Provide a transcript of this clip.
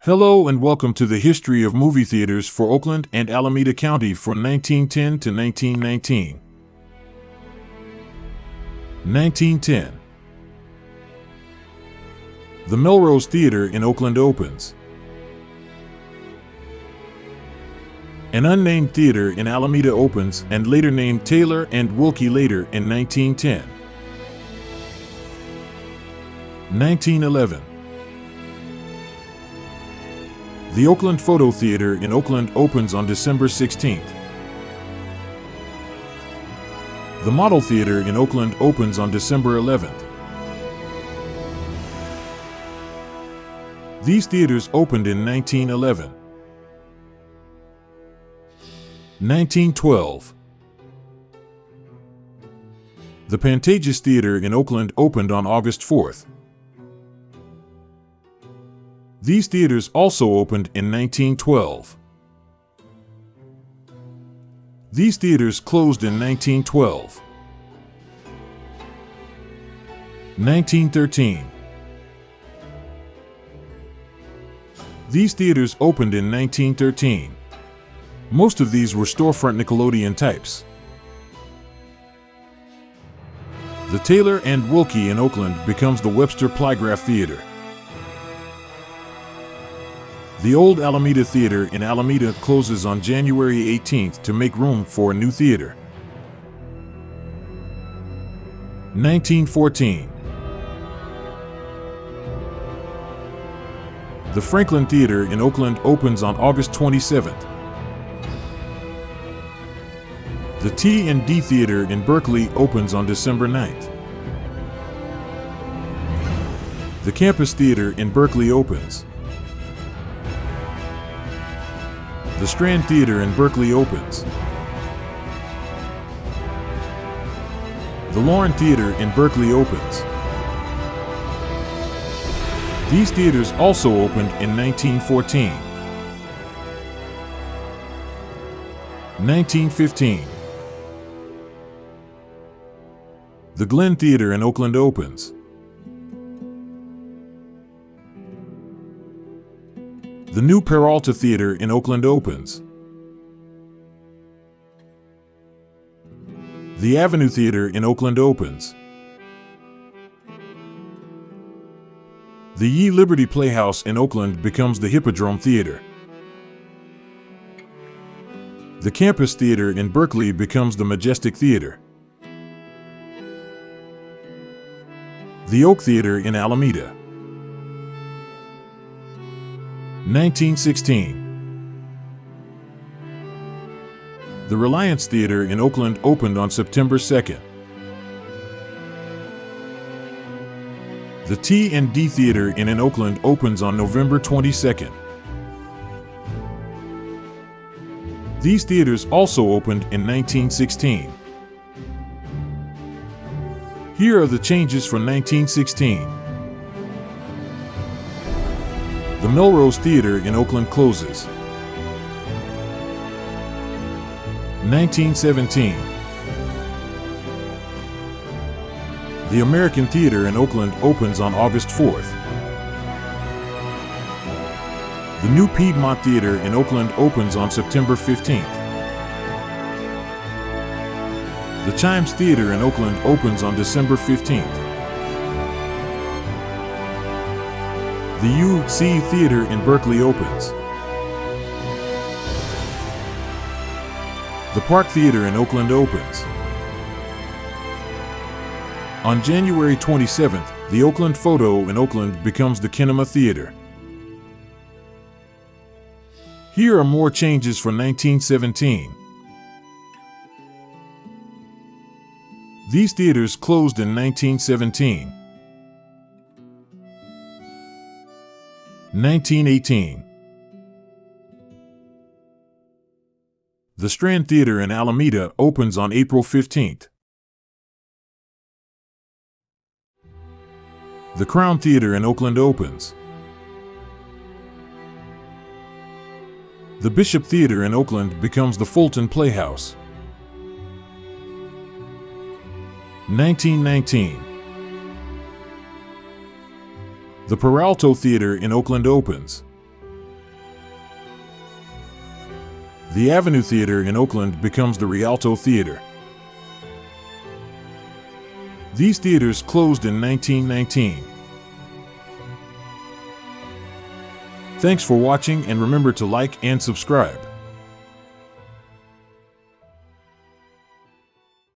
Hello and welcome to the history of movie theaters for Oakland and Alameda County from 1910 to 1919. 1910. The Melrose Theater in Oakland opens. An unnamed theater in Alameda opens and later named Taylor and Wilkie later in 1910. 1911. The Oakland Photo Theater in Oakland opens on December 16th. The Model Theater in Oakland opens on December 11th. These theaters opened in 1911. 1912. The Pantages Theater in Oakland opened on August 4th. These theaters also opened in 1912. These theaters closed in 1912. 1913. These theaters opened in 1913. Most of these were storefront Nickelodeon types. The Taylor and Wilkie in Oakland becomes the Webster Plygraph Theater. The old Alameda Theater in Alameda closes on January 18th to make room for a new theater. 1914. The Franklin Theater in Oakland opens on August 27th. The T&D Theater in Berkeley opens on December 9th. The Campus Theater in Berkeley opens. The Strand Theater in Berkeley opens. The Lauren Theater in Berkeley opens. These theaters also opened in 1914. 1915. The Glen Theater in Oakland opens. The new Peralta Theater in Oakland opens. The Avenue Theater in Oakland opens. The Ye Liberty Playhouse in Oakland becomes the Hippodrome Theater. The Campus Theater in Berkeley becomes the Majestic Theater. The Oak Theater in Alameda. 1916. The Reliance Theater in Oakland opened on September 2nd. The T&D Theater in Oakland opens on November 22nd. These theaters also opened in 1916. Here are the changes from 1916. The Melrose Theater in Oakland closes. 1917. The American Theater in Oakland opens on August 4th. The new Piedmont Theater in Oakland opens on September 15th. The Chimes Theater in Oakland opens on December 15th. The UC Theater in Berkeley opens. The Park Theater in Oakland opens. On January 27th, the Oakland Photo in Oakland becomes the Kinema Theater. Here are more changes from 1917. These theaters closed in 1917. 1918. The Strand Theater in Alameda opens on April 15th. The Crown Theater in Oakland opens. The Bishop Theater in Oakland becomes the Fulton Playhouse. 1919. The Peralta Theater in Oakland opens. The Avenue Theater in Oakland becomes the Rialto Theater. These theaters closed in 1919. Thanks for watching, and remember to like and subscribe.